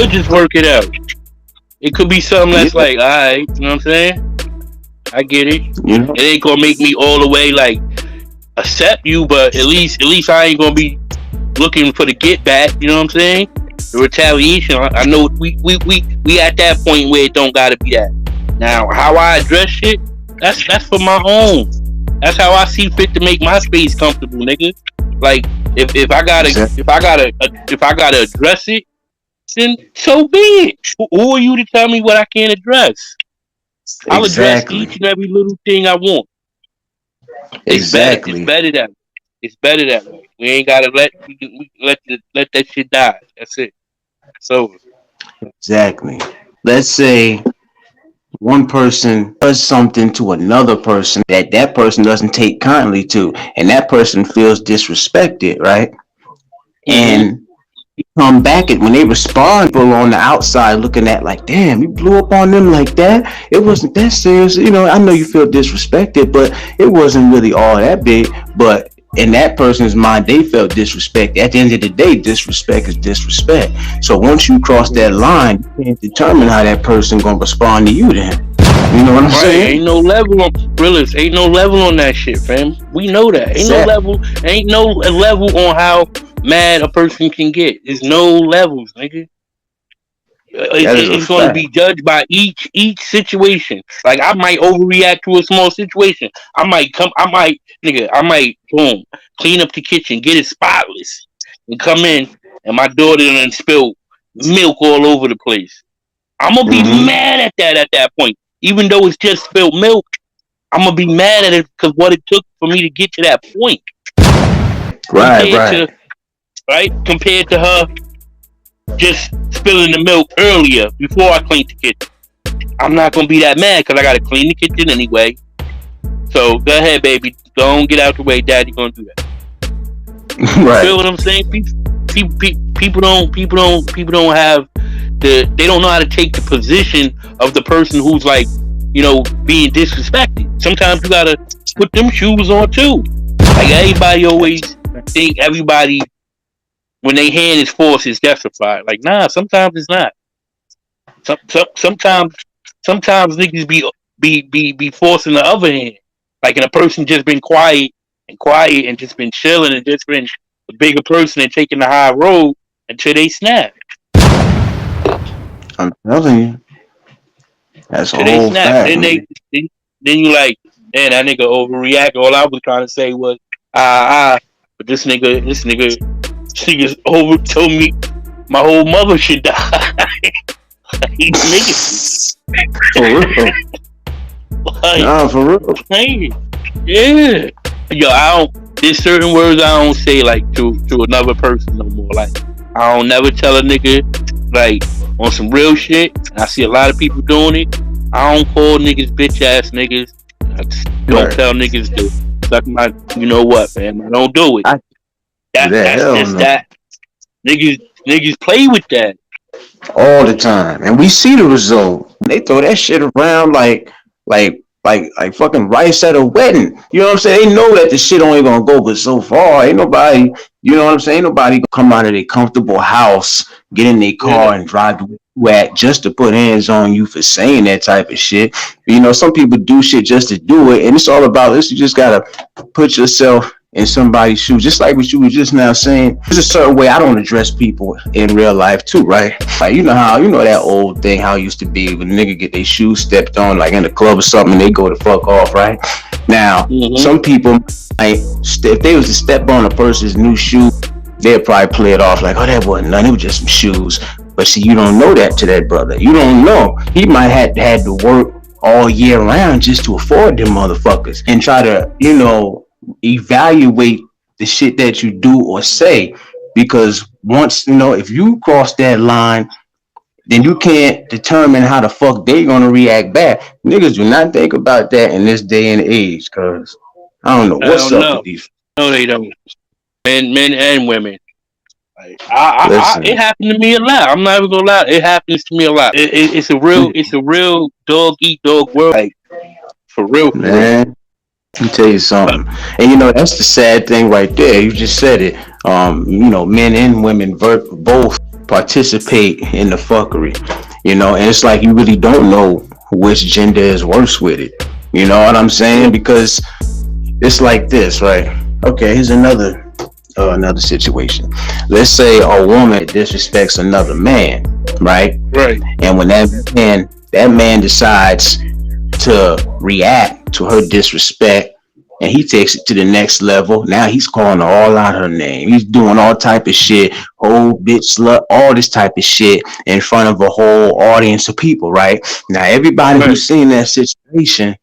could just work it out. It could be something that's Yeah. like, all right, you know what I'm saying? I get it. You know, It ain't gonna make me all the way like accept you, but at least I ain't gonna be looking for the get back. You know what I'm saying? The retaliation. I know we at that point where it don't gotta be that. Now, how I address shit, that's for my own. That's how I see fit to make my space comfortable, nigga. Like if I gotta exactly. if I gotta address it, then so be it. Who are you to tell me what I can't address? I'll address Exactly. each and every little thing I want. It's better. It's Exactly. better that way. It's better that way. We ain't gotta let that shit die. That's it. So Exactly. Let's say one person does something to another person that that person doesn't take kindly to, and that person feels disrespected, right? mm-hmm. And come back and when they respond, people on the outside looking at like, damn, you blew up on them like that. It wasn't that serious. You know, I know you feel disrespected, but it wasn't really all that big. But in that person's mind, they felt disrespected. At the end of the day, disrespect is disrespect. So once you cross that line, you can't determine how that person gonna respond to you then. You know what I'm Right, saying? ain't no level on realist. Ain't no level on that shit, fam. We know that. Ain't no Exactly. level. Ain't no level on how mad a person can get. There's no levels, nigga. That is a It's going to fact. be judged by each situation. Like I might overreact to a small situation. I might boom, clean up the kitchen, get it spotless, and come in, and my daughter done spilled milk all over the place. I'm gonna be Mm-hmm. mad at that point, even though it's just spilled milk. I'm gonna be mad at it because what it took for me to get to that point, Right, compared right. to compared to her just spilling the milk earlier before I cleaned the kitchen. I'm not gonna be that mad because I gotta clean the kitchen anyway. So go ahead, baby. Don't get out the way. Daddy gonna do that. You feel Right. what I'm saying? People don't have they don't know how to take the position of the person who's like, being disrespected. Sometimes you gotta put them shoes on too. Like everybody always think everybody when they hand is forced is justified. Like nah, sometimes it's not. Sometimes niggas be forcing the other hand. Like, and a person just been quiet and just been chilling and just been a bigger person and taking the high road until they snap. I'm telling you, that's a Till they whole snap. fact, Then man. then you like, man, that nigga overreact. All I was trying to say was but this nigga over told me my whole mother should die. Nigga, For real. like, Nah, for real. hey, yeah. Yo, I don't. There's certain words I don't say like to another person no more. Like I don't never tell a nigga like on some real shit. And I see a lot of people doing it. I don't call niggas bitch ass niggas. I just don't Right. tell niggas to suck my. You know what, man? I don't do it. I do that. That's Hell just no. that. Niggas play with that. All the time. And we see the result. They throw that shit around like fucking rice at a wedding. You know what I'm saying? They know that the shit only gonna go but so far. Ain't nobody, you know what I'm saying? Ain't nobody gonna come out of their comfortable house, get in their Yeah. car and drive to where at just to put hands on you for saying that type of shit. You know, some people do shit just to do it, and it's all about this. You just gotta put yourself in somebody's shoes, just like what you were just now saying. There's a certain way I don't address people in real life too, right? Like you know how that old thing how it used to be when a nigga get their shoes stepped on like in the club or something and they go the fuck off, right? Now Mm-hmm. some people like if they was to step on a person's new shoe, they'd probably play it off like, oh, that wasn't nothing, it was just some shoes. But see, you don't know that to that brother. You don't know. He might have had to work all year round just to afford them motherfuckers and try to, evaluate the shit that you do or say. Because once, if you cross that line, then you can't determine how the fuck they gonna react back. Niggas do not think about that in this day and age, cause I don't know I what's don't up know. with these. No, they don't. Men and women. Like, it Listen, happened to me a lot. I'm not even gonna lie. It happens to me a lot. It's a real dog eat dog world. Like for real, for real. man, let me tell you But something. And that's the sad thing right there. You just said it. Men and women both. participate in the fuckery, and it's like you really don't know which gender is worse with it. You know what I'm saying? Because it's like this, right? Okay, here's another situation. Let's say a woman disrespects another man, right? Right. And when that man decides to react to her disrespect, and he takes it to the next level. Now he's calling her all out her name. He's doing all type of shit, whole bitch slut, all this type of shit in front of a whole audience of people, right? Now everybody Right. who's seen that situation,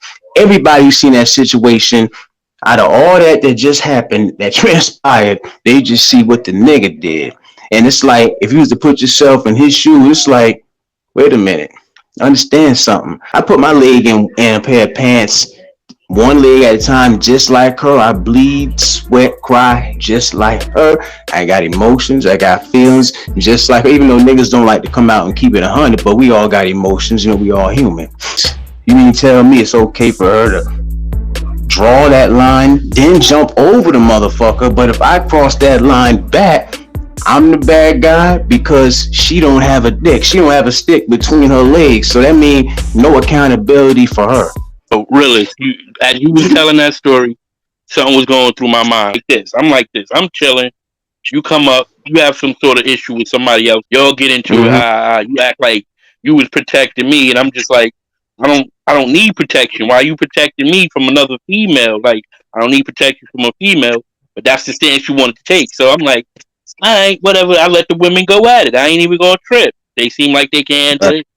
out of all that just happened, that transpired, they just see what the nigga did. And it's like, if you was to put yourself in his shoes, it's like, wait a minute, understand something. I put my leg in a pair of pants, one leg at a time, just like her. I bleed, sweat, cry, just like her. I got emotions, I got feelings, just like her. Even though niggas don't like to come out and keep it 100, but we all got emotions, we all human. You mean tell me it's okay for her to draw that line, then jump over the motherfucker? But if I cross that line back, I'm the bad guy because she don't have a dick. She don't have a stick between her legs. So that means no accountability for her. So really, as you was telling that story, something was going through my mind. I'm like this. I'm chilling. You come up. You have some sort of issue with somebody else. Y'all get into it. You act like you was protecting me, and I'm just like, I don't need protection. Why are you protecting me from another female? Like, I don't need protection from a female. But that's the stance you wanted to take. So I'm like, all right, whatever. I let the women go at it. I ain't even gonna trip. They seem like they can handle it.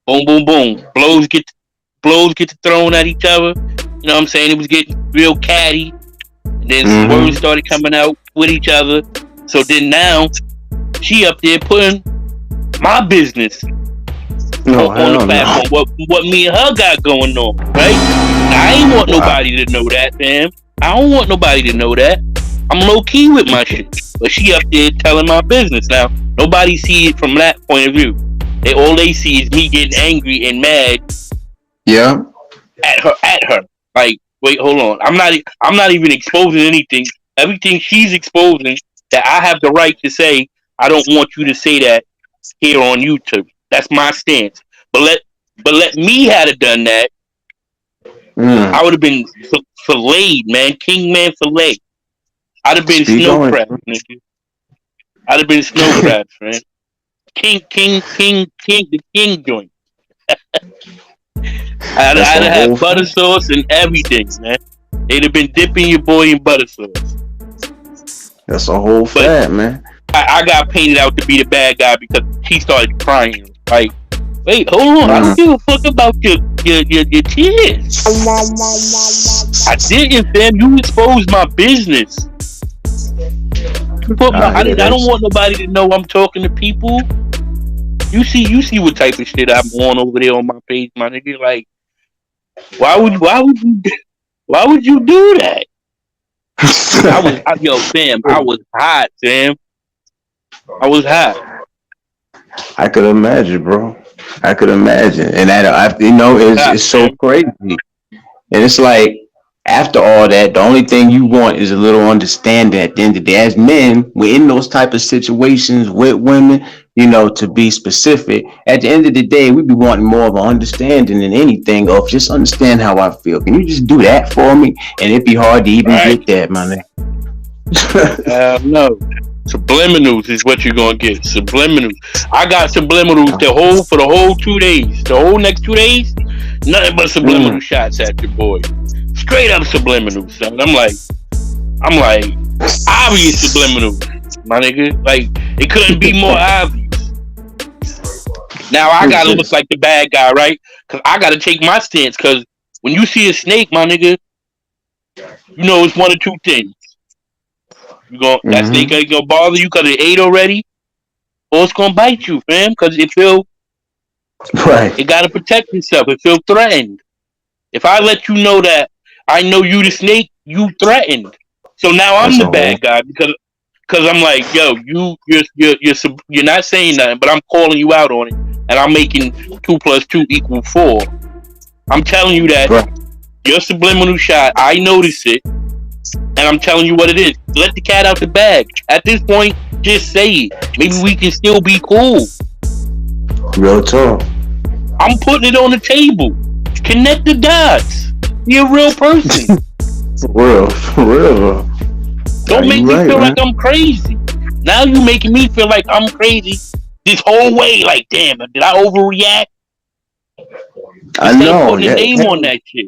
Boom, boom, boom. Blows get thrown at each other. You know what I'm saying? It was getting real catty. And then some words started coming out with each other. So then now she up there putting my business on the platform. What me and her got going on, right? I ain't want nobody to know that, fam. I don't want nobody to know that. I'm low key with my shit. But she up there telling my business. Now, nobody see it from that point of view. All they see is me getting angry and mad. Yeah. At her. Like, wait, hold on. I'm not even exposing anything. Everything she's exposing that I have the right to say, I don't want you to say that here on YouTube. That's my stance. But let me have done that. I would have been filleted, man. King man fillet. I'd have been snow crabs, nigga. I'd have been snow crabs, man. King, the king joint. I'd have had butter sauce and everything, man. They'd have been dipping your boy in butter sauce. That's a whole fact, man. I got painted out to be the bad guy because he started crying. Like, wait, hold on. I don't give a fuck about your tears. I didn't, fam. You exposed my business. I don't want nobody to know I'm talking to people. You see what type of shit I'm on over there on my page, my nigga. Like, why would you do that? Fam, I was hot, fam. I was hot. I could imagine, bro. I could imagine, and that it's so crazy. And it's like, after all that, the only thing you want is a little understanding. At the end of the day, as men, we're in those type of situations with women. To be specific, at the end of the day, we be wanting more of an understanding than anything of just understand how I feel. Can you just do that for me? And it'd be hard to even get that, my nigga. No. Subliminals is what you're gonna get. Subliminals. I got subliminals for the whole 2 days. The whole next 2 days, nothing but subliminal shots at your boy. Straight up subliminals, son. I'm like obvious subliminals, my nigga. Like, it couldn't be more obvious. Now I gotta look like the bad guy, right? Cause I gotta take my stance. Cause when you see a snake, my nigga, it's one of two things. That snake ain't gonna bother you because it ate already, or it's gonna bite you, fam. Because it gotta protect itself. It feel threatened. If I let you know that I know you the snake, you threatened. So now I'm the bad guy because I'm like, yo, you're not saying nothing, but I'm calling you out on it, and I'm making 2 + 2 = 4. I'm telling you that your subliminal shot, I noticed it, and and I'm telling you what it is. Let the cat out the bag. At this point, just say it. Maybe we can still be cool. Real talk. I'm putting it on the table. Connect the dots. You're a real person. For real. Don't make me feel like I'm crazy. Now you making me feel like I'm crazy this whole way. Like, damn, did I overreact? I Instead of know. putting a name on that shit.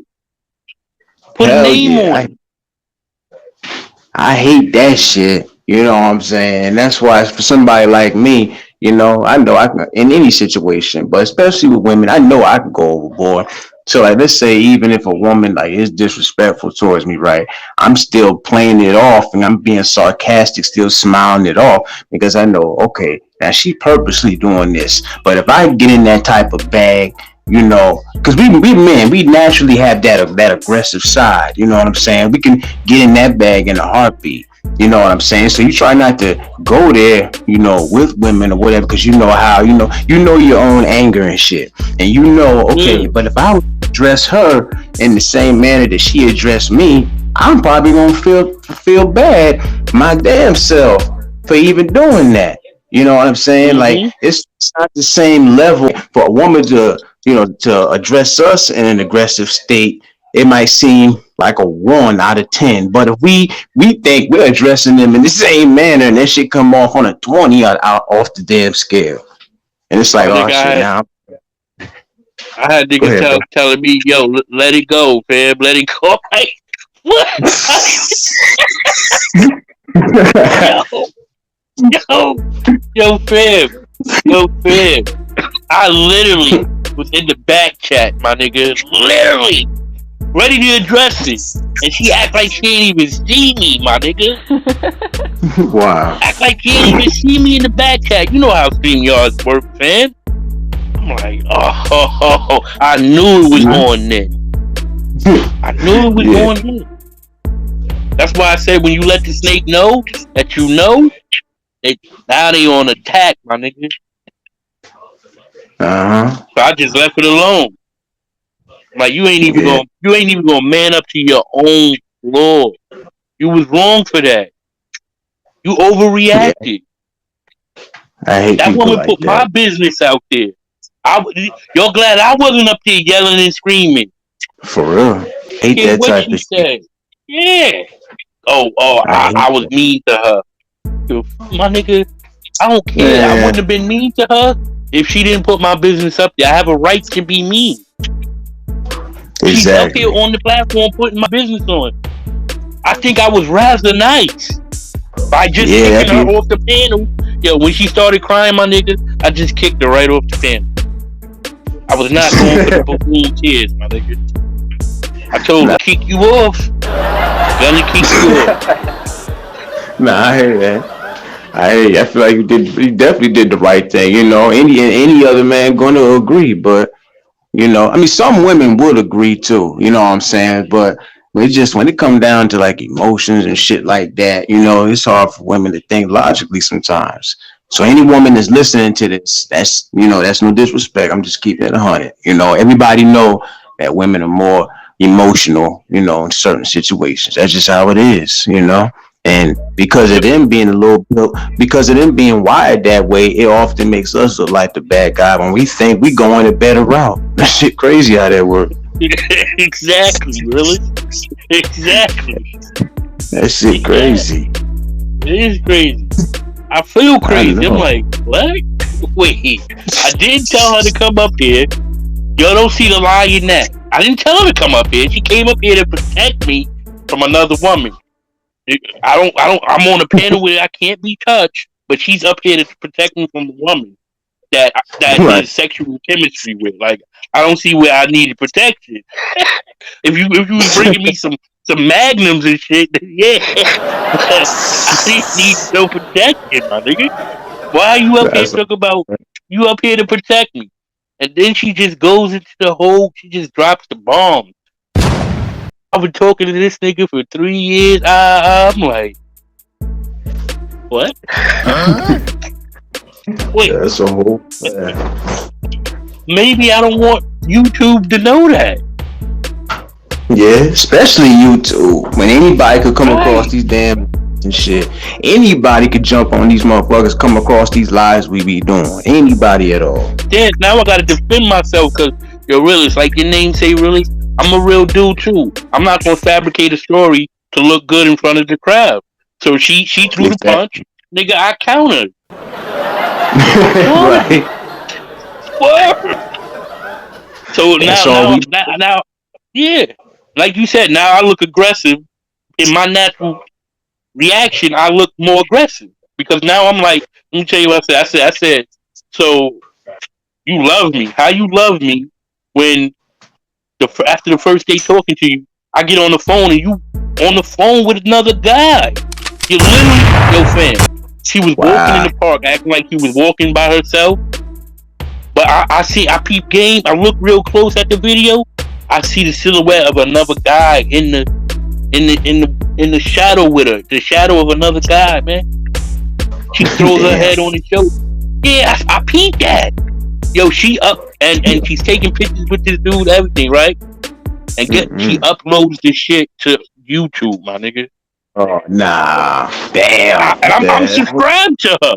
Put a Hell name yeah. on it. I hate that shit. You know what I'm saying? That's why for somebody like me, I know I can in any situation, but especially with women, I know I can go overboard. So like let's say even if a woman like is disrespectful towards me, right? I'm still playing it off and I'm being sarcastic, still smiling it off because I know, okay, now she purposely doing this. But if I get in that type of bag, because we men, we naturally have that aggressive side. You know what I'm saying? We can get in that bag in a heartbeat. You know what I'm saying? So you try not to go there, with women or whatever, because you know how, you know your own anger and shit. And okay, but if I would address her in the same manner that she addressed me, I'm probably gonna feel bad my damn self for even doing that. You know what I'm saying? Like it's not the same level for a woman to address us in an aggressive state. It might seem like a 1 out of 10, but if we think we're addressing them in the same manner, and that shit come off on a 20 out off the damn scale, and it's like, oh shit, now. I had niggas telling me, yo, let it go, fam, let it go. Like, what? yo, fam. I literally was in the back chat, my nigga, literally ready to address it, and she act like she ain't even see me, my nigga. Wow. Act like she ain't even see me in the back chat. You know how StreamYards work, fam. I'm like, I knew it was on then. I knew it was on then. That's why I said when you let the snake know that you know, now they on attack, my nigga. So I just left it alone. Like you ain't even gonna man up to your own flaw. You was wrong for that. You overreacted. I hate that people woman like put that. my business out there. You're glad I wasn't up there yelling and screaming. For real. Hate Care that what type she of said. shit. Yeah. I was mean to her. My nigga, I don't care. Yeah. I wouldn't have been mean to her if she didn't put my business up there. I have a right to be mean. Exactly. She's up here on the platform putting my business on. I think I was rather nice by just kicking her off the panel. Yo, when she started crying, my nigga, I just kicked her right off the panel. I was not going for the buffoon tears, my nigga. I told her, kick you off. Gonna kick you off. Nah, I hear that. I feel like you definitely did the right thing. Any other man gonna agree, but I mean, some women would agree too. You know what I'm saying? But just when it comes down to like emotions and shit like that, it's hard for women to think logically sometimes. So any woman that's listening to this, that's no disrespect. I'm just keeping it 100. Everybody know that women are more emotional, in certain situations. That's just how it is, And because of them being because of them being wired that way, it often makes us look like the bad guy when we think we going a better route. That shit crazy how that works. Exactly, really. Exactly. That shit crazy. It is crazy. I feel crazy. I'm like, what? Wait, I did tell her to come up here. Yo, don't see the lie in that. I didn't tell her to come up here. She came up here to protect me from another woman. I'm on a panel where I can't be touched, but she's up here to protect me from a woman that Right. is sexual chemistry with. Like, I don't see where I needed protection. if you was bringing me some magnums and shit, then yeah. I didn't need no protection, my nigga. Why are you up here talking about you up here to protect me? And then she just goes into the whole. She just drops the bomb. I've been talking to this nigga for 3 years. I'm like, what? Wait. That's a whole. Maybe I don't want YouTube to know that. Yeah, especially YouTube. When anybody could come across Right. these damn and shit. Anybody could jump on these motherfuckers, come across these lies we be doing. Anybody at all. Yeah, now I gotta defend myself because you're realist. Like your name say, realist. I'm a real dude too. I'm not gonna fabricate a story to look good in front of the crowd. So she threw the punch, Exactly. nigga. I countered. What? Right. What? So That's now, all now, we. now, now, yeah. Like you said, now I look aggressive. In my natural reaction, I look more aggressive because now I'm like, let me tell you what I said. I said, so you love me? How you love me when after the first day talking to you, I get on the phone and you on the phone with another guy. You literally, yo, fam. She was walking in Wow. the park, acting like she was walking by herself. But I peep game. I look real close at the video. I see the silhouette of another guy in the shadow with her. The shadow of another guy, man. She throws her Damn. head on his shoulder. Yeah, I peeped that. Yo, she up and she's taking pictures with this dude, everything, right? And she Mm-mm. uploads this shit to YouTube, my nigga. Oh nah. Damn. And I'm Damn. subscribed to her.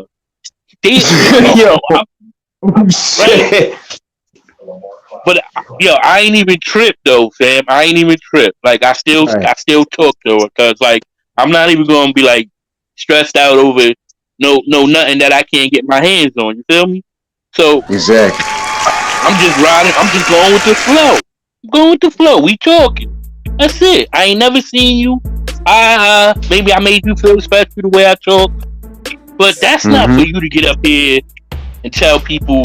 Yo. Right? Shit. But yo, I ain't even tripped though, fam. I ain't even tripped. Like Right. I still talk to her because like I'm not even gonna be like stressed out over nothing that I can't get my hands on. You feel me? So Exactly. I'm just riding. I'm just going with the flow. Going with the flow. We talking. That's it. I ain't never seen you. Maybe I made you feel special the way I talk, but that's not for Mm-hmm. you to get up here and tell people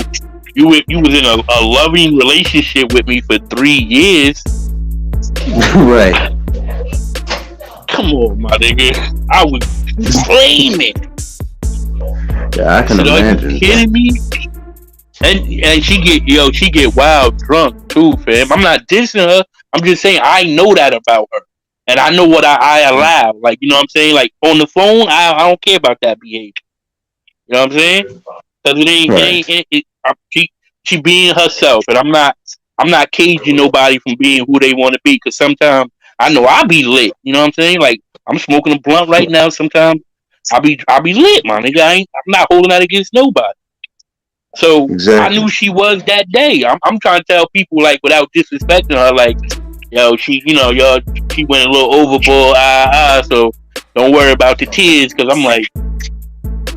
you was in a loving relationship with me for 3 years. Right. Come on, my nigga. I was flaming. Yeah, I I can said, "Are you imagine. kidding me?" And she get wild drunk too, fam. I'm not dissing her. I'm just saying I know that about her, and I know what I allow. Like you know what I'm saying. Like on the phone, I don't care about that behavior. You know what I'm saying? Because Right. she being herself, and I'm not caging nobody from being who they want to be. Because sometimes I know I be lit. You know what I'm saying? Like I'm smoking a blunt right now. Sometimes I be lit, my nigga. I'm not holding that against nobody. So I Exactly. knew she was that day. I'm trying to tell people like without disrespecting her, like yo, she went a little overboard. So don't worry about the tears, because I'm like,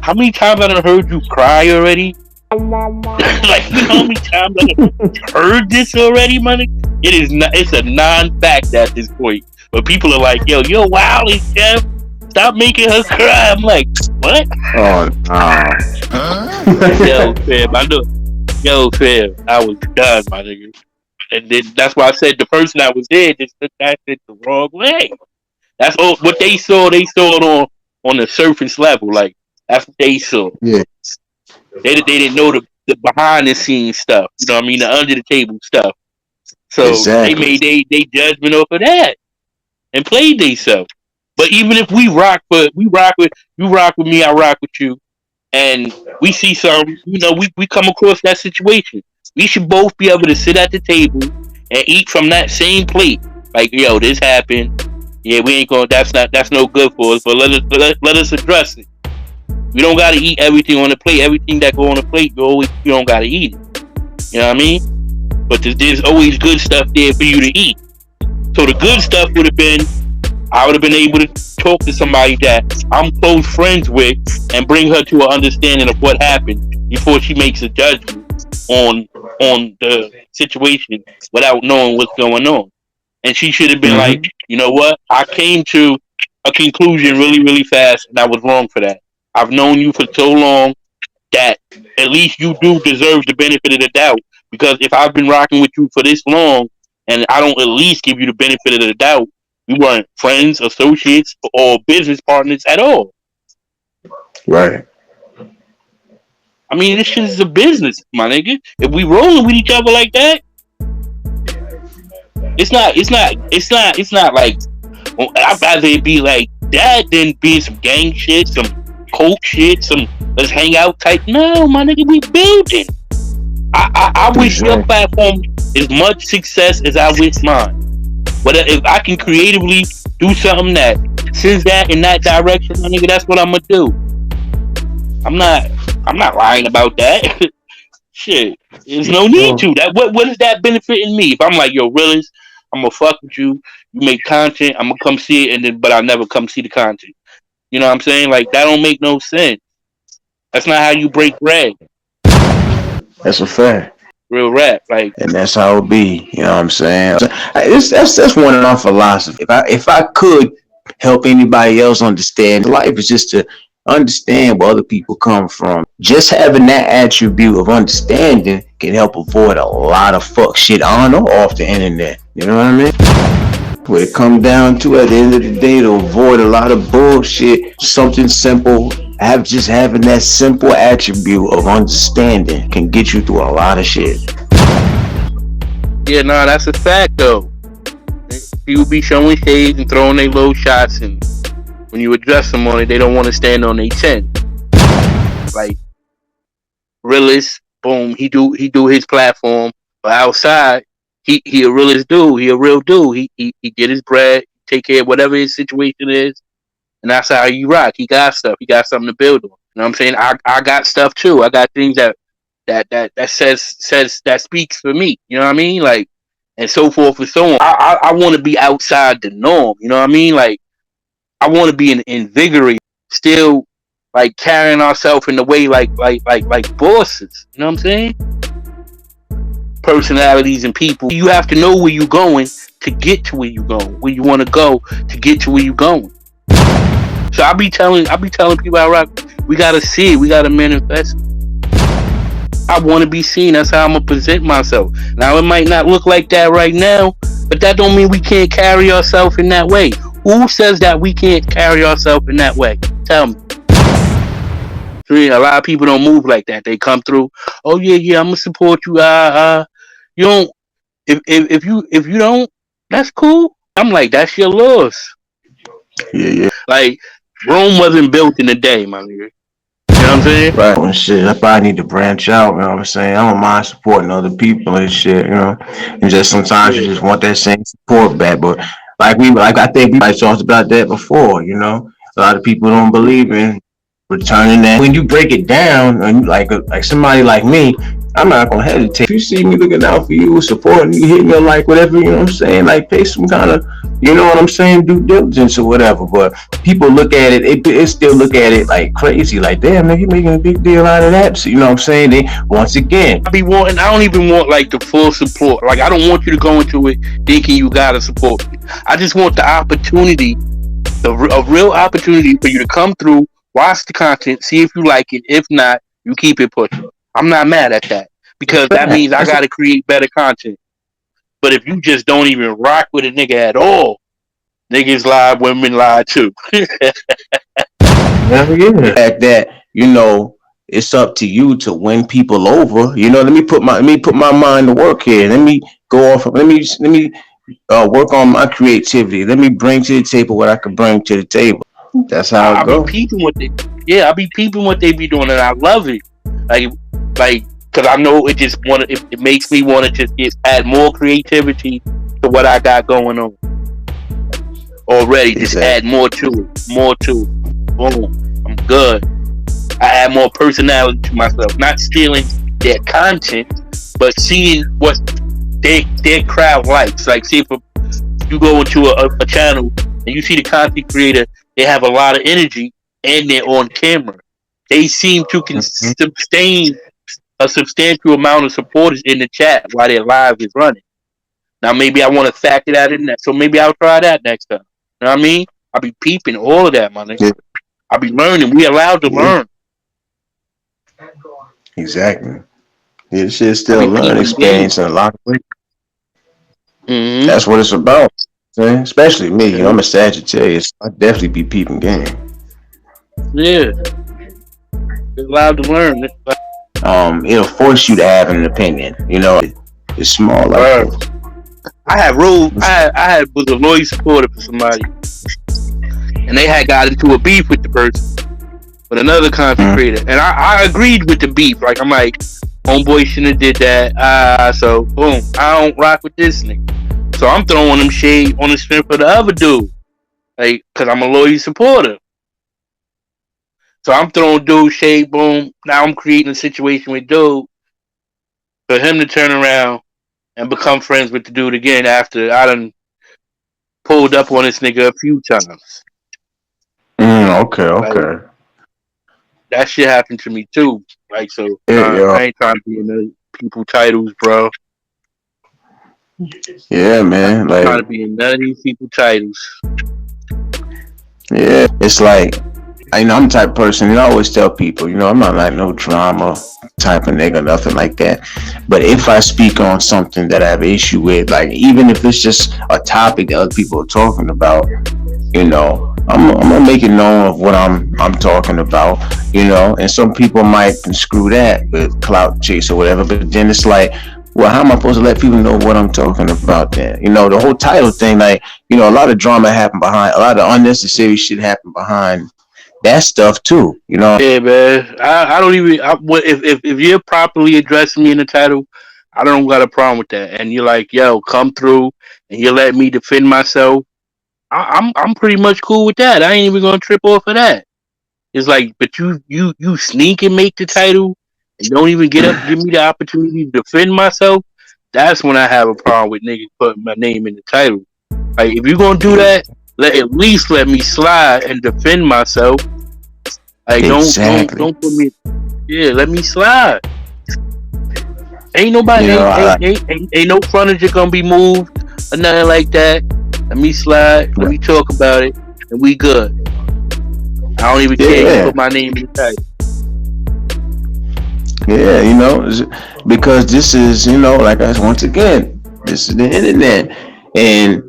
how many times I done heard you cry already? Like you know how many times I done heard this already, money? It is not. It's a non-fact at this point. But people are like, yo, you're wild, Jeff. Stop making her cry. I'm like, what? Oh no. Yo, fam, I know. Yo, fam, I was done, my nigga. And then that's why I said the person that was there just took that shit the wrong way. That's all what they saw. They saw it on the surface level. Like that's what they saw. Yeah. They didn't know the behind the scenes stuff. You know what I mean? The under the table stuff. So they Exactly. made they judgment off of that and played themselves. But even if we rock with you, rock with me, I rock with you, and we see some, we come across that situation. We should both be able to sit at the table and eat from that same plate. Like, yo, this happened. Yeah, we ain't gonna. That's no good for us. But let us address it. We don't gotta eat everything on the plate. Everything that go on the plate, you don't gotta eat it. You know what I mean? But there's always good stuff there for you to eat. So the good stuff would have been, I would have been able to talk to somebody that I'm close friends with and bring her to an understanding of what happened before she makes a judgment on the situation without knowing what's going on. And she should have been like, Mm-hmm. you know what? I came to a conclusion really, really fast, and I was wrong for that. I've known you for so long that at least you do deserve the benefit of the doubt. Because if I've been rocking with you for this long and I don't at least give you the benefit of the doubt, we weren't friends, associates, or business partners at all. Right. I mean, this shit is a business, my nigga. If we rolling with each other like that, it's not like, well, I'd rather it be like that than being some gang shit, some coke shit, some let's hang out type. No, my nigga, we building. I wish your Exactly. platform as much success as I wish mine. But if I can creatively do something that sends that in that direction, my nigga, that's what I'm gonna do. I'm not lying about that. Shit, there's no need to. That what is that benefiting me? If I'm like, yo, Realest, I'm gonna fuck with you. You make content, I'm gonna come see it, and then but I'll never come see the content. You know what I'm saying? Like that don't make no sense. That's not how you break bread. That's a fact. Real rap, like And that's how it be. You know what I'm saying? That's one of my philosophies. If I could help anybody else understand, life is just to understand where other people come from. Just having that attribute of understanding can help avoid a lot of fuck shit on or off the internet. You know what I mean? What it come down to at the end of the day, to avoid a lot of bullshit, something simple. Having that simple attribute of understanding can get you through a lot of shit. yeah, nah, that's a fact though. People be showing shades and throwing their low shots, and when you address them on it, they don't want to stand on their 10. Like Realest, boom, he do his platform, but outside, he a realist dude. He a real dude. He get his bread, take care of whatever his situation is, and that's how he rock. He got stuff. He got something to build on. You know what I'm saying? I got stuff too. I got things that says that speaks for me. You know what I mean? Like, and so forth and so on. I want to be outside the norm. You know what I mean? Like, I want to be invigorated, still like carrying ourselves in the way like bosses. You know what I'm saying? Personalities and people. You have to know where you're going to get to where you're going, where you want to go to get to where you're going. So I be telling people out rock, we gotta see it, we gotta manifest. I want to be seen. That's how I'm gonna present myself. Now it might not look like that right now, but that don't mean we can't carry ourselves in that way. Who says that we can't carry ourselves in that way? Tell me. See, a lot of people don't move like that. They come through. Oh yeah, I'm gonna support you. You don't. If you don't, that's cool. I'm like, that's your loss. Yeah. Like Rome wasn't built in a day, my nigga. You know what I'm saying? Right. Well, shit, I probably need to branch out. You know what I'm saying? I don't mind supporting other people and shit. You know, and just sometimes you just want that same support back. But I think we talked about that before. You know, a lot of people don't believe in returning that. When you break it down, and like somebody like me, I'm not gonna hesitate. If you see me looking out for you, supporting you, hit me a like, whatever, you know what I'm saying? Like, pay some kind of, you know what I'm saying, due diligence or whatever. But people look at it still look at it like crazy, like, damn, man, you making a big deal out of that. So, you know what I'm saying? They, once again, I don't even want like the full support. Like, I don't want you to go into it thinking you gotta support me. I just want the opportunity, a real opportunity for you to come through, watch the content, see if you like it. If not, you keep it pushing. I'm not mad at that, because that means I gotta create better content. But if you just don't even rock with a nigga at all, niggas lie, women lie too. the fact that, you know, it's up to you to win people over. You know, let me put my mind to work here. Let me go off. Let me work on my creativity. Let me bring to the table what I can bring to the table. That's how it goes. I be peeping what they be doing, and I love it. Like, because I know it makes me want to just add more creativity to what I got going on already. Exactly. Just add more to it. Boom, I'm good. I add more personality to myself. Not stealing their content, but seeing what their crowd likes. Like, see, if you go into a channel and you see the content creator, they have a lot of energy and they're on camera. They seem to sustain a substantial amount of supporters in the chat while their live is running. Now, maybe I want to factor that in that, so maybe I'll try that next time. You know what I mean? I'll be peeping all of that, my nigga. I'll be learning. We allowed to learn. Exactly. It shit's still a learning experience in a lot of ways. Mm-hmm. That's what it's about. Especially me. You know, I'm a Sagittarius. I definitely be peeping game. Yeah. You're allowed to learn. It'll force you to have an opinion. You know, it's small. Like I was a loyal supporter for somebody, and they had got into a beef with the person, with another content creator, and I agreed with the beef. Like, homeboy shouldn't have did that. So boom, I don't rock with this nigga. So I'm throwing them shade on the strength of the other dude, like, cause I'm a loyal supporter. So I'm throwing dude shade. Boom. Now I'm creating a situation with dude for him to turn around and become friends with the dude again after I done pulled up on this nigga a few times. Okay, Like okay. that shit happened to me too. Like so, Yeah, yeah, I ain't trying to be in the people titles, bro. yeah, I man. ain't trying Like, to be in none of these people titles. yeah, it's like I'm the type of person, I always tell people, I'm not like no drama type of nigga, nothing like that. But if I speak on something that I have issue with, like even if it's just a topic that other people are talking about, I'm gonna make it known of what I'm talking about, and some people might screw that with clout chase or whatever, but then it's like, well, how am I supposed to let people know what I'm talking about then? The whole title thing, like, a lot of drama happened behind, a lot of unnecessary shit happened behind that stuff too. Yeah, man. I don't even. If you're properly addressing me in the title, I don't got a problem with that. And you're like, yo, come through, and you let me defend myself. I'm pretty much cool with that. I ain't even gonna trip off of that. It's like, but you sneak and make the title, and don't even give me the opportunity to defend myself. That's when I have a problem with niggas putting my name in the title. Like, if you're gonna do that, at least let me slide and defend myself. Like, Exactly. don't put me. Yeah, let me slide. Ain't You nobody know, I like ain't no furniture gonna be moved or nothing like that. Let me slide. Let me talk about it, and we good. I don't even care. You yeah, put my name in the title. yeah, because this is, like I once again, this is the internet, and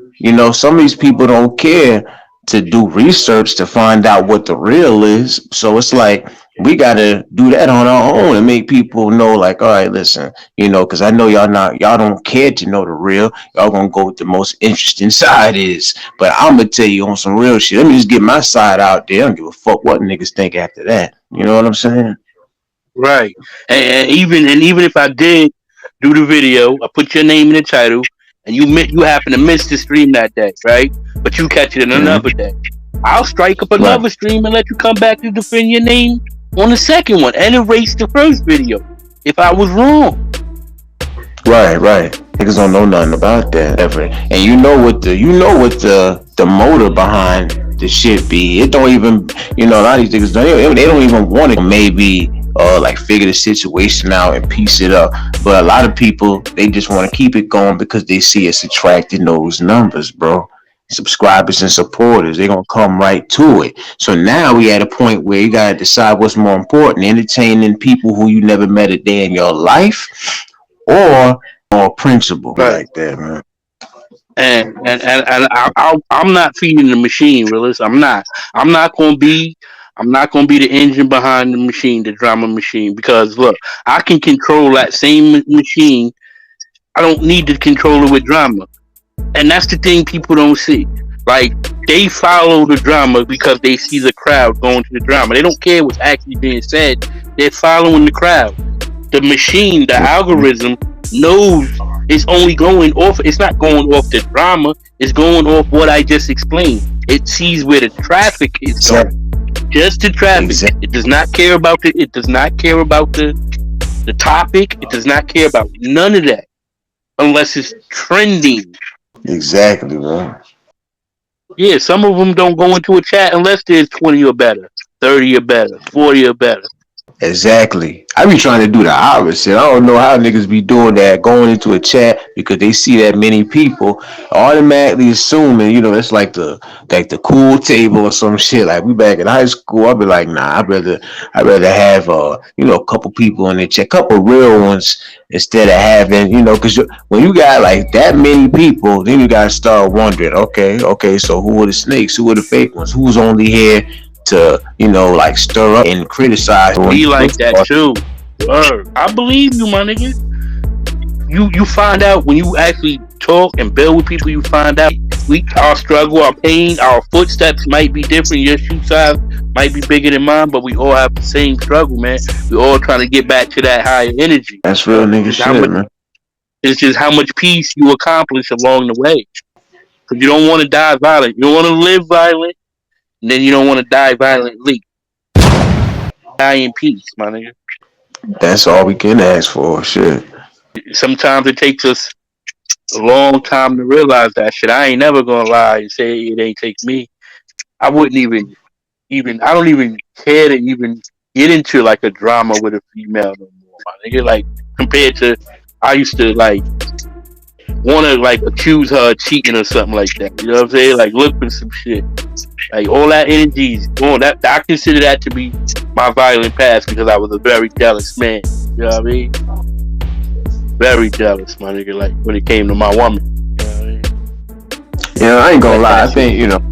some of these people don't care to do research to find out what the real is. So it's like we got to do that on our own and make people know, like, all right, listen, because I know y'all don't care to know the real. Y'all gonna go with the most interesting side is. But I'm gonna tell you on some real shit. Let me just get my side out there. I don't give a fuck what niggas think after that. You know what I'm saying? Right. And even if I did do the video, I put your name in the title, and you happen to miss the stream that day, right? But you catch it in another Mm-hmm. day. I'll strike up Right. another stream and let you come back to defend your name on the second one and erase the first video if I was wrong. Right, right. Niggas don't know nothing about that ever. And you know what the motor behind the shit be. It don't even a lot of these niggas they don't even want to maybe like figure the situation out and piece it up. But a lot of people they just want to keep it going because they see it's attracting those numbers, bro. Subscribers and supporters, they're gonna come right to it. So now we at a point where you gotta decide what's more important, entertaining people who you never met a day in your life or principle Right. like that, man. And I'm not feeding the machine, realist. I'm not. I'm not gonna be. I'm not gonna be the engine behind the machine, the drama machine. Because look, I can control that same machine. I don't need to control it with drama, and that's the thing people don't see. Like, they follow the drama because they see the crowd going to the drama. They don't care what's actually being said. They're following the crowd. The machine, the algorithm knows it's only going off. It's not going off the drama. It's going off what I just explained. It sees where the traffic is going. Exactly. Just the traffic. It does not care about the. It does not care about the topic. It does not care about none of that unless it's trending. Exactly, bro. Yeah, some of them don't go into a chat unless there's 20 or better, 30 or better, 40 or better. Exactly. I be trying to do the opposite. I don't know how niggas be doing that, going into a chat because they see that many people, automatically assuming, it's like the cool table or some shit. Like we back in high school, I'd be like, nah, I'd rather have a couple people in the chat, couple real ones instead of having, because when you got like that many people, then you gotta start wondering, okay, so who are the snakes? Who are the fake ones? Who's only here to like stir up and criticize when Be you like look that for too. Word. I believe you, my nigga. You find out when you actually talk and build with people. You find out our struggle, our pain, our footsteps might be different. Your shoe size might be bigger than mine, but we all have the same struggle, man. We all trying to get back to that higher energy. that's real nigga Cause how shit, much man. It's just how much peace you accomplish along the way. Because you don't want to die violent. You don't want to live violent, and then you don't want to die violently. Die in peace, my nigga. That's all we can ask for. Shit. Sometimes it takes us a long time to realize that shit. I ain't never gonna lie and say it ain't take me. I wouldn't even I don't even care to even get into like a drama with a female no more, my nigga. Like compared to I used to like want to like accuse her of cheating or something like that. You know what I'm saying? Like look for some shit. Like all that energy is going. That I consider that to be my violent past because I was a very jealous man. You know what I mean? Very jealous, my nigga. Like when it came to my woman. You know what I mean? I ain't gonna Let lie. that I shit. think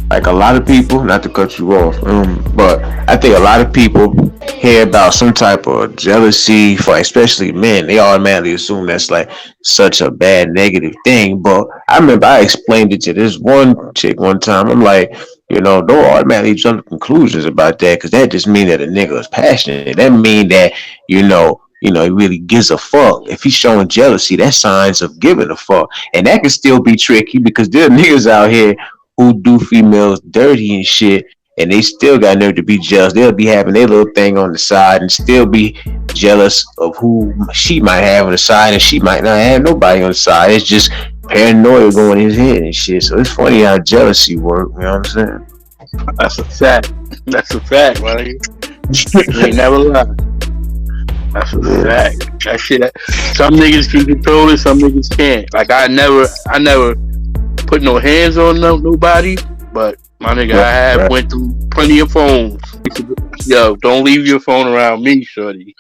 like a lot of people, not to cut you off, but I think a lot of people hear about some type of jealousy for especially men. They automatically assume that's like such a bad negative thing. But I remember I explained it to this one chick one time. I'm like, don't automatically jump to conclusions about that because that just mean that a nigga is passionate. That mean that he really gives a fuck. If he's showing jealousy, that's signs of giving a fuck, and that can still be tricky because there are niggas out here who do females dirty and shit, and they still got nerve to be jealous. They'll be having their little thing on the side and still be jealous of who she might have on the side, and she might not have nobody on the side. It's just paranoia going in his head and shit. So it's funny how jealousy work. You know what I'm saying? That's a fact. That's a fact, my nigga. You ain't never lied. That's a Yeah. fact. That shit. Some niggas can control it. Some niggas can't. Like I never put no hands on nobody. But my nigga, Right, I have right. went through plenty of phones. Yo, don't leave your phone around me, shorty.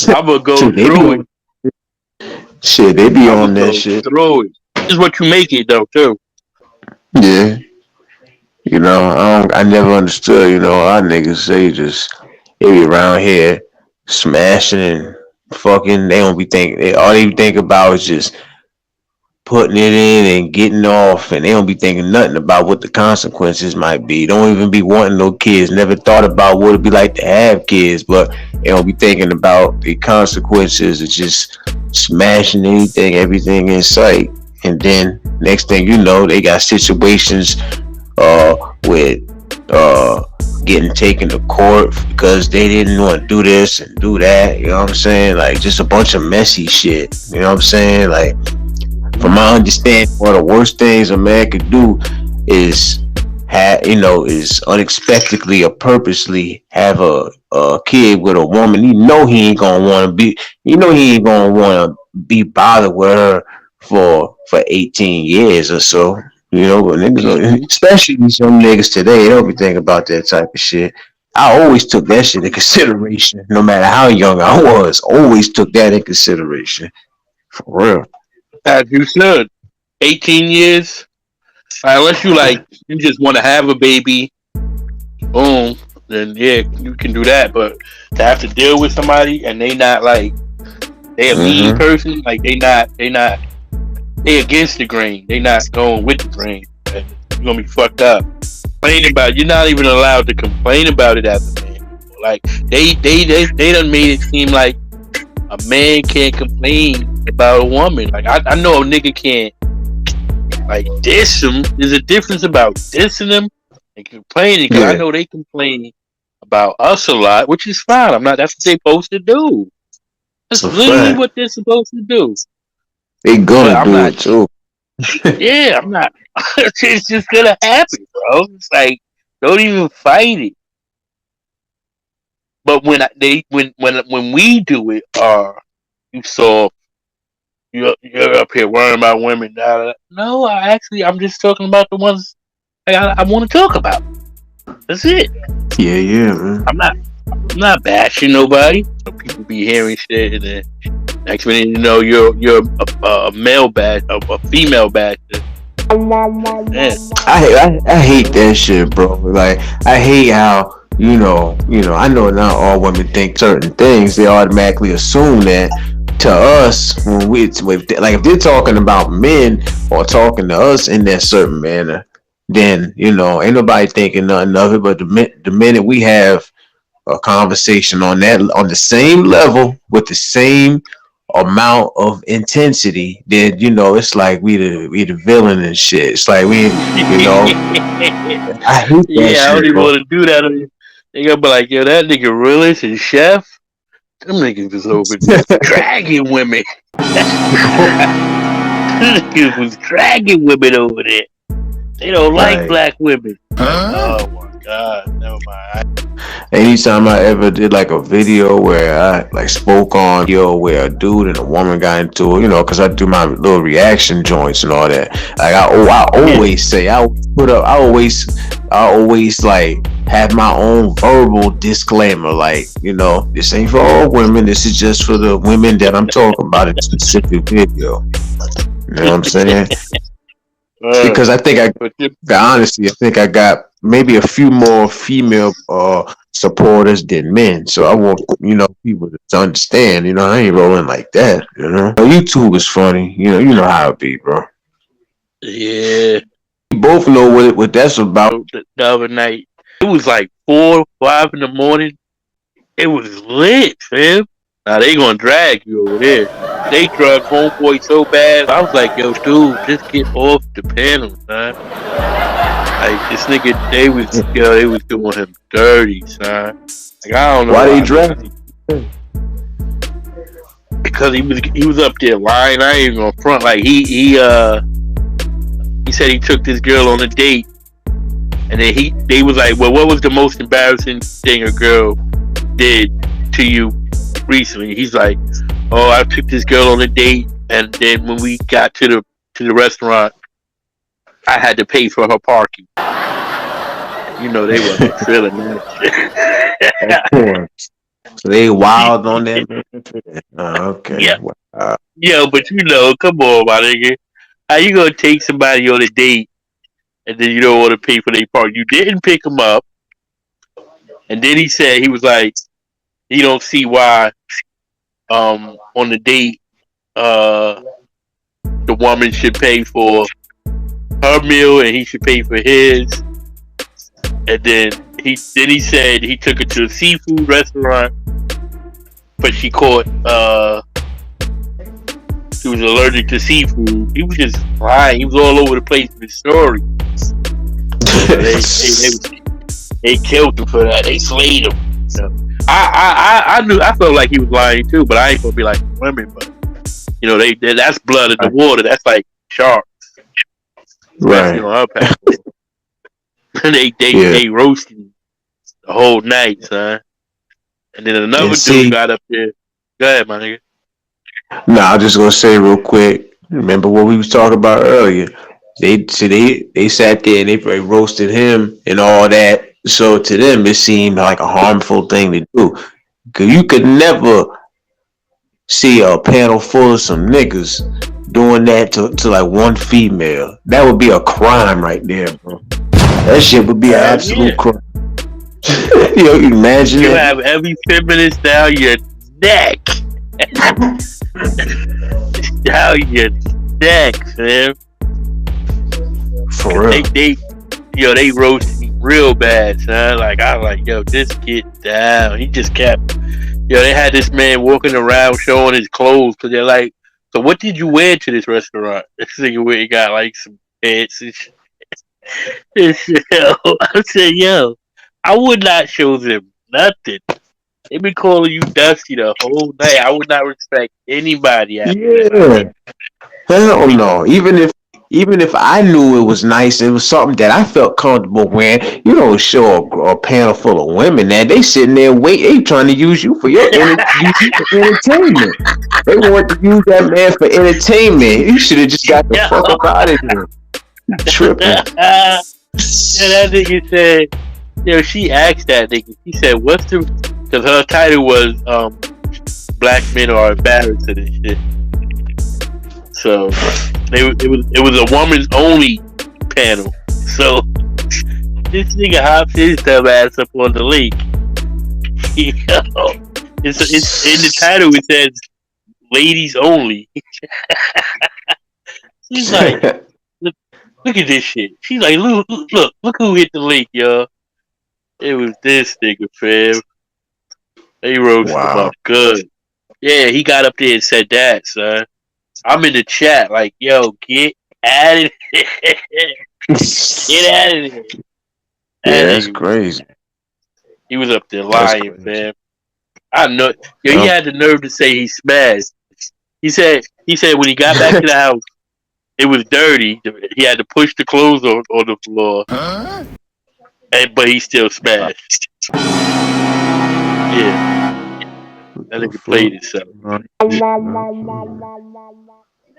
I'ma go Shoot, they be through it. on shit. They be I'ma on that go shit. through it. This is what you make it though, too. Yeah. I never understood. Our niggas say just they be around here smashing and fucking. They don't be thinking. All they think about is just putting it in and getting off, and they don't be thinking nothing about what the consequences might be. Don't even be wanting no kids. Never thought about what it'd be like to have kids, but they don't be thinking about the consequences of just smashing everything in sight. And then next thing you know, they got situations with getting taken to court because they didn't want to do this and do that. You know what I'm saying? Like just a bunch of messy shit. You know what I'm saying? Like from my understanding, one of the worst things a man could do is is unexpectedly or purposely have a kid with a woman. He ain't gonna want to be. He ain't gonna want to be bothered with her for 18 years or so. But niggas, Mm-hmm. especially these young niggas today, they don't be thinking about that type of shit. I always took that shit in consideration, no matter how young I was. Always took that in consideration, for real. As you should. 18 years. Unless you like, you just want to have a baby. Boom. Then yeah, you can do that. But to have to deal with somebody and they not like they a mean Mm-hmm. person, like they against the grain. They not going with the grain. And you're gonna be fucked up. Complain about it. You're not even allowed to complain about it as a man. Like they done made it seem like a man can't complain about a woman. Like I know a nigga can't like diss him. There's a difference about dissing them and complaining because I Yeah, know they complain about us a lot, which is fine. I'm not. That's what they're supposed to do. it's That's a literally fact. what they're supposed to do. They But gonna I'm do not. it too. Yeah, I'm not. It's just gonna happen, bro. It's like don't even fight it. But when when we do it, you saw you're up here worrying about women. No, I'm just talking about the ones I want to talk about. That's it. Yeah, yeah, man. I'm not I'm not bashing nobody. People be hearing shit, and then next minute you know you're a male bash, a female basher. Man, I hate that shit, bro. Like I hate how I know not all women think certain things. They automatically assume that to us when if they're talking about men or talking to us in that certain manner, then ain't nobody thinking nothing of it. But the minute we have a conversation on the same level with the same amount of intensity, then it's like we the villain and shit. It's like I hate that Yeah, I don't shit, even bro. want to do that. They gonna be like, yo, that nigga Realest and Chef, them niggas was over there dragging women. Niggas was dragging women over there. They don't like Right. black women. Like, oh my god, never mind. Anytime I ever did like a video where I like spoke on where a dude and a woman got into it, because I do my little reaction joints and all that. Like I Yeah, always say I always like have my own verbal disclaimer, like this ain't for all women. This is just for the women that I'm talking about in a specific video. You know what I'm saying? Because I think but you, honestly, I think I got maybe a few more female supporters than men. So I want people to understand. I ain't rolling like that. YouTube is funny. You know how it be, bro. yeah. We both know what that's about. The other night, it was like 4, 5 in the morning. It was lit, fam. Now they gonna drag you over there. They drug homeboy so bad. I was like, yo, dude, just get off the panel, son. Like this nigga, they was doing him dirty, son. Like I don't know Why they why, drag? because he was up there lying. I ain't gonna front. Like he said he took this girl on a date, and then they was like, well, what was the most embarrassing thing a girl did to you recently? He's like, oh, I took this girl on a date, and then when we got to the restaurant, I had to pay for her parking. They wasn't feeling Of that. course. So they wild on that. Okay. Yeah, Wow. yeah, but come on, my nigga. How you gonna take somebody on a date and then you don't want to pay for their park? You didn't pick him up, and then he said he was like, he don't see why on the date the woman should pay for her meal and he should pay for his. And then he said he took her to a seafood restaurant, but she was allergic to seafood. He was just lying. He was all over the place with his story. They killed him for that. They slayed him. I felt like he was lying too, but I ain't gonna be like women. But that's blood in the water. That's like sharks, especially Right. on her platform. They roasted the whole night, son. And then another dude got up there. Go ahead, my nigga. No, I'm just gonna say real quick. Remember what we was talking about earlier? They sat there and they roasted him and all that. So to them, it seemed like a harmful thing to do. Cause you could never see a panel full of some niggas doing that to like one female. That would be a crime right there, bro. That shit would be an absolute crime. You imagine you it? have every feminist down your neck. Down your neck, man. For real. They roasted me real bad, son. Like I was like, yo, just get down. He just kept. They had this man walking around showing his clothes because they're like, so what did you wear to this restaurant? This nigga where he got like some pants and shit. I said, yo, I would not show them nothing. They been calling you Dusty the whole night. I would not respect anybody after that. Hell no. Even if I knew it was nice, it was something that I felt comfortable wearing. You don't show a panel full of women that they sitting there wait. They trying to use you for your entertainment. They want to use that man for entertainment. You should have just got the fuck up out of here. Tripping. Yeah, that nigga said, she asked that nigga. She said, what's the, because her title was Black Men Are Embarrassing and shit. So it was a woman's only panel. So this nigga hops his dumb ass up on the link. It's in the title. It says ladies only. She's like, look at this shit. She's like, look who hit the link, y'all. It was this nigga, fam. They roasted him up good. Yeah, he got up there and said that, son. I'm in the chat like, yo, get out of here. Get out of there. Yeah, That that's nigga, crazy. he was up there That's lying, crazy. fam. I know. Yo, he Um, had the nerve to say he smashed. He said when he got back to the house, it was dirty. He had to push the clothes on the floor, but he still smashed. Yeah, what that the nigga played fuck? himself. Absolutely.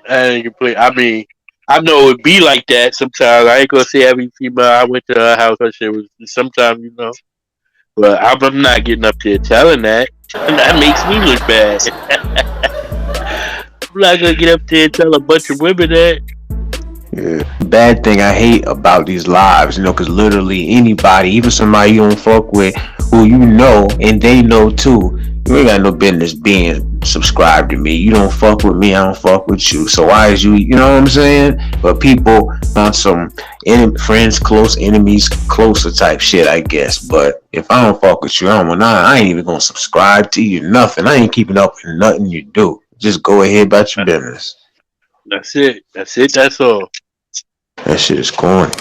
That nigga played. I mean, I know it be like that sometimes. I ain't gonna say every female I went to her house, her shit was sometimes, But I'm not getting up there telling that. That makes me look bad. I'm not gonna get up there and tell a bunch of women that. Yeah. Bad thing I hate about these lives, because literally anybody, even somebody you don't fuck with, who you know and they know too, you ain't got no business being subscribed to me. You don't fuck with me, I don't fuck with you. So why is you know what I'm saying? But people on some friends close, enemies closer type shit, I guess. But if I don't fuck with you, I ain't even gonna subscribe to you, nothing. I ain't keeping up with nothing you do. Just go ahead about your business. That's it. That's it. That's all. That shit is corny.